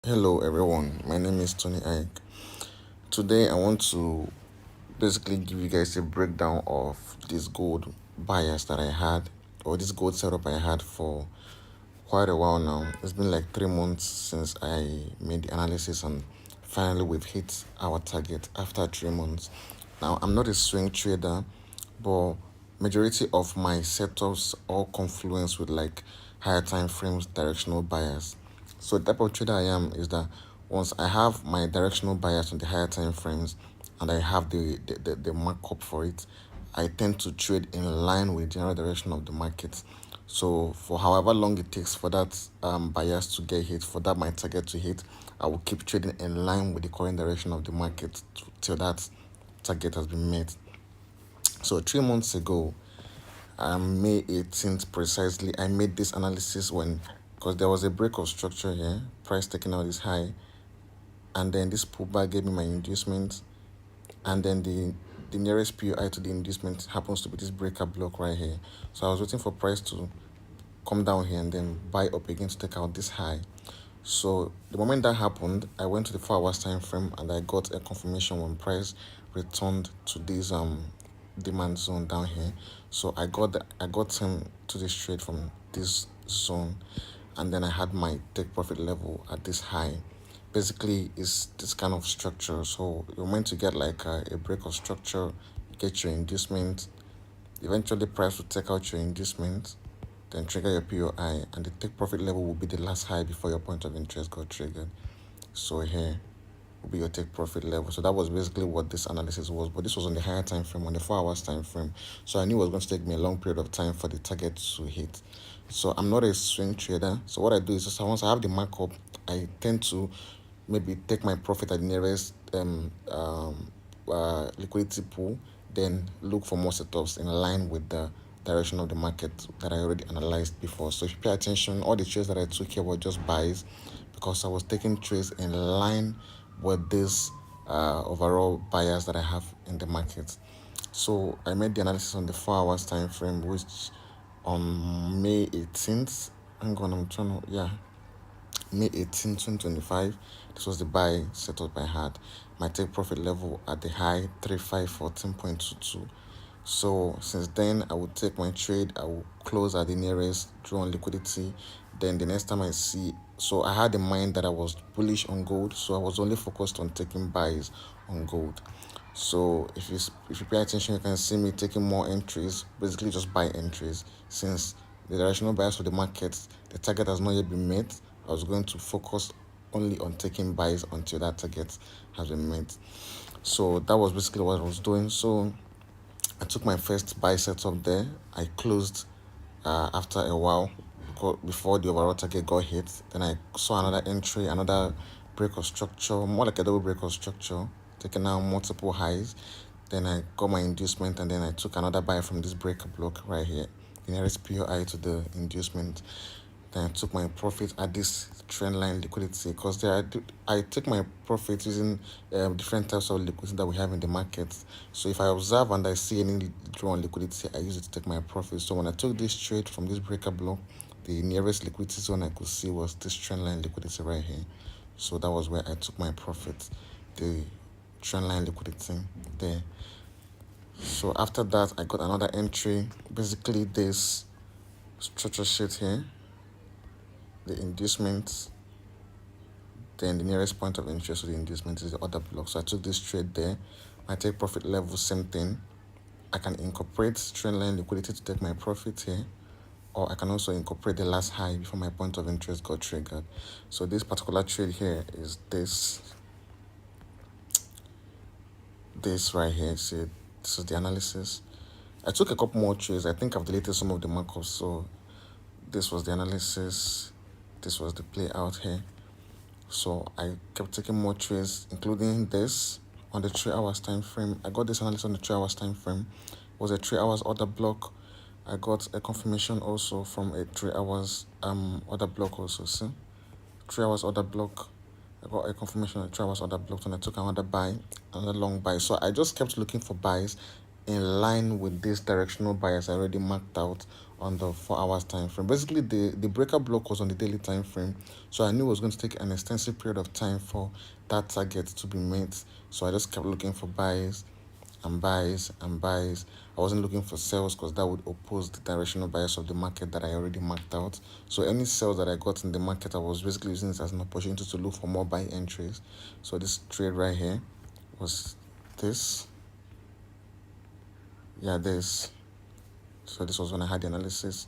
Hello everyone, my name is Tony Ike. Today I want to basically give you guys a breakdown of this gold bias that I had, or this gold setup I had for quite a while now. It's been like 3 months since I made the analysis, and finally we've hit our target after 3 months. Now I'm not a swing trader, but majority of my setups all confluence with like higher time frames directional bias. So the type of trader I am is that once I have my directional bias on the higher time frames and I have the markup for it, I tend to trade in line with the general direction of the market. So for however long it takes for that bias to get hit, for that my target to hit, I will keep trading in line with the current direction of the market till that target has been met. So 3 months ago, May 18th precisely, I made this analysis because there was a break of structure here, price taking out this high, and then this pullback gave me my inducement, and then the nearest PUI to the inducement happens to be this breaker block right here. So I was waiting for price to come down here and then buy up again to take out this high. So the moment that happened, I went to the 4 hours time frame and I got a confirmation when price returned to this demand zone down here. So I got him to this trade from this zone, and then I had my take profit level at this high. Basically, it's this kind of structure. So you're meant to get like a break of structure, get your inducement. Eventually, price will take out your inducement, then trigger your POI, and the take profit level will be the last high before your point of interest got triggered. So here will be your take profit level. So that was basically what this analysis was, but this was on the higher time frame, on the 4 hours time frame. So I knew it was going to take me a long period of time for the target to hit. So I'm not a swing trader. So what I do is just once I have the markup, I tend to maybe take my profit at the nearest liquidity pool, then look for more setups in line with the direction of the market that I already analyzed before. So if you pay attention, all the trades that I took here were just buys because I was taking trades in line with this overall bias that I have in the market. So I made the analysis on the 4 hours time frame, which on May 18th, May 18, 2025, this was the buy setup I had. My take profit level at the high 3514.22. So since then, I would take my trade, I will close at the nearest drawn liquidity. Then the next time I see, so I had in mind that I was bullish on gold, so I was only focused on taking buys on gold. So if you pay attention, you can see me taking more entries, basically just buy entries. Since the directional bias of the market, the target has not yet been met, I was going to focus only on taking buys until that target has been met. So that was basically what I was doing. So I took my first buy setup there. I closed after a while before the overall target got hit. Then I saw another entry, another break of structure, more like a double break of structure, taking out multiple highs. Then I got my inducement, and then I took another buy from this breaker block right here, the nearest POI to the inducement. Then I took my profit at this trend line liquidity, because I take my profit using different types of liquidity that we have in the market. So if I observe and I see any drawn liquidity, I use it to take my profit. So when I took this trade from this breaker block, the nearest liquidity zone I could see was this trend line liquidity right here. So that was where I took my profit, the trend line liquidity there. So after that, I got another entry, basically this structure sheet here, the inducement, then the nearest point of interest to the inducement is the other block. So I took this trade there. My take profit level, same thing. I can incorporate trend line liquidity to take my profit here, or I can also incorporate the last high before my point of interest got triggered. So this particular trade here is this right here. See, this is the analysis. I took a couple more trades. I think I've deleted some of the markups. So this was the analysis. This was the play out here. So I kept taking more trades, including this on the 3 hours time frame. I got this analysis on the 3 hours time frame. It was a 3 hours order block. I got a confirmation also from a 3 hours order block also. See, 3 hours order block. I got a confirmation on the 3 hours order block, and I took another buy, another long buy. So I just kept looking for buys in line with this directional bias I already marked out on the 4 hours time frame. Basically, the breaker block was on the daily time frame, so I knew it was going to take an extensive period of time for that target to be met. So I just kept looking for buys and buys and buys. I wasn't looking for sells because that would oppose the directional bias of the market that I already marked out. So any sales that I got in the market, I was basically using this as an opportunity to look for more buy entries. So this trade right here was this. Yeah, this. So this was when I had the analysis.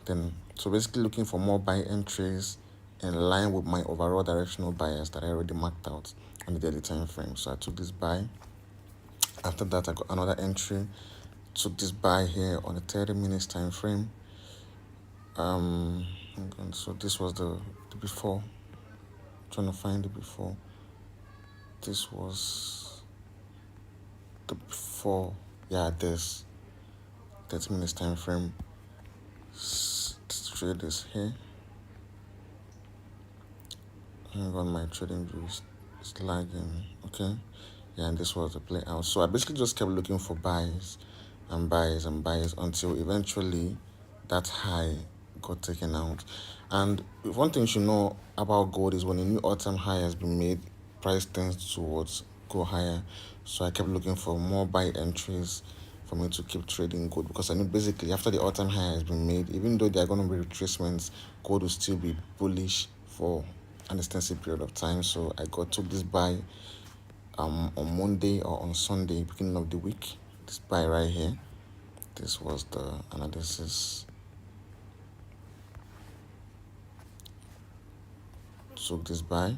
Then, so basically looking for more buy entries in line with my overall directional bias that I already marked out on the daily time frame. So I took this buy. After that, I got another entry. Took this buy here on the 30 minutes time frame. So this was the before. I'm trying to find the before. This was the before. Yeah, this 30 minutes time frame. Trade this here. Hang on, my trading view is lagging. Okay. Yeah, and this was the play out. So I basically just kept looking for buys and buys and buys until eventually that high got taken out. And one thing you should know about gold is when a new all-time high has been made, price tends towards go higher. So I kept looking for more buy entries for me to keep trading gold, because I knew basically after the all-time high has been made, even though there are going to be retracements, gold will still be bullish for an extensive period of time. So I took this buy on Monday or on Sunday, beginning of the week. This buy right here. This was the analysis. Took this buy.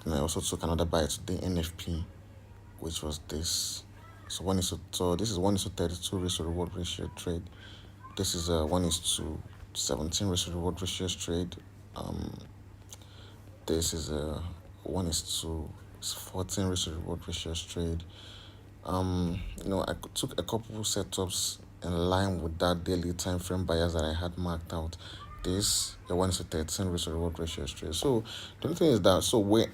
Then I also took another buy today, NFP, which was this. So this is 1:32 risk to reward ratio trade. This is a 1:17 risk to reward ratio trade. This is a 1:14 risk to reward ratio trade. I took a couple setups in line with that daily time frame bias that I had marked out. This the 1:13 risk to reward ratio trade. So the only thing is that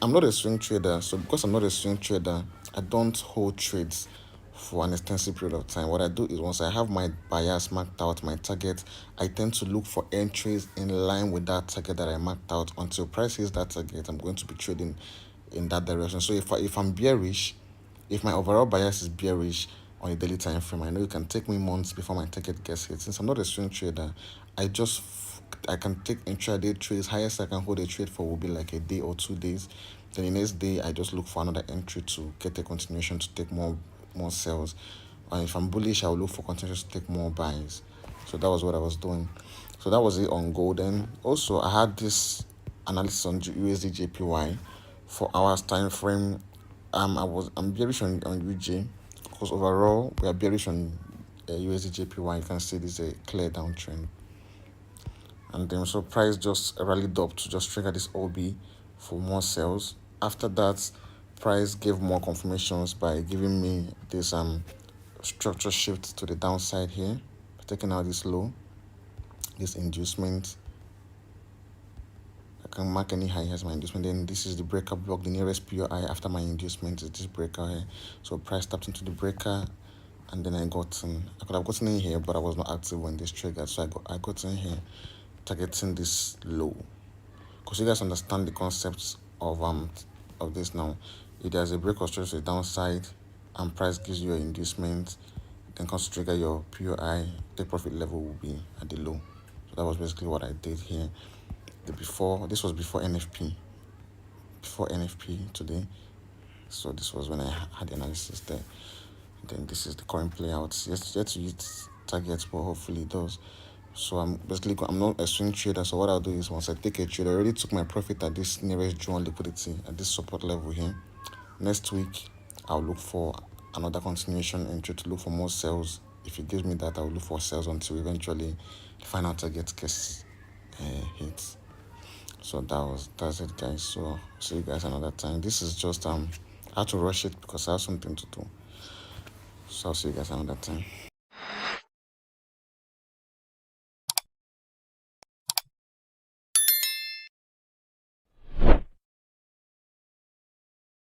I'm not a swing trader. So because I'm not a swing trader, I don't hold trades for an extensive period of time. What I do is once I have my bias marked out, my target, I tend to look for entries in line with that target that I marked out. Until price hits that target, I'm going to be trading in that direction. So if I'm bearish, if my overall bias is bearish on a daily time frame, I know it can take me months before my target gets hit. Since I'm not a swing trader, I can take intraday trades. Highest I can hold a trade for will be like a day or 2 days. Then the next day, I just look for another entry to get a continuation to take more sells. And if I'm bullish, I'll look for continuation to take more buys. So that was what I was doing. So that was it on gold. And also I had this analysis on USD JPY 4 hours time frame. I'm bearish on UJ, because overall we are bearish on USD JPY. You can see this is a clear downtrend. And then so price just rallied up to just trigger this OB for more sales. After that, price gave more confirmations by giving me this structure shift to the downside here, taking out this low, this inducement. I can mark any high as my inducement. Then this is the breaker block. The nearest POI after my inducement is this breaker here. So price tapped into the breaker, and then I could have gotten in here, but I was not active when this triggered. So I got in here, targeting this low. Because you guys understand the concepts of this now. If there's a break or stretch to the downside and price gives you an inducement, then comes to trigger your POI, the profit level will be at the low. So that was basically what I did here. This was before NFP. Before NFP today. So this was when I had the analysis there. Then this is the current playout. Yet to hit targets, but hopefully it does. So I'm not a swing trader. So what I'll do is once I take a trade, I already took my profit at this nearest drawn liquidity at this support level here. Next week, I'll look for another continuation entry to look for more sales. If it gives me that, I'll look for sales until eventually the final target gets hit. So that's it, guys. So see you guys another time. This is just I had to rush it because I have something to do. So I'll see you guys another time.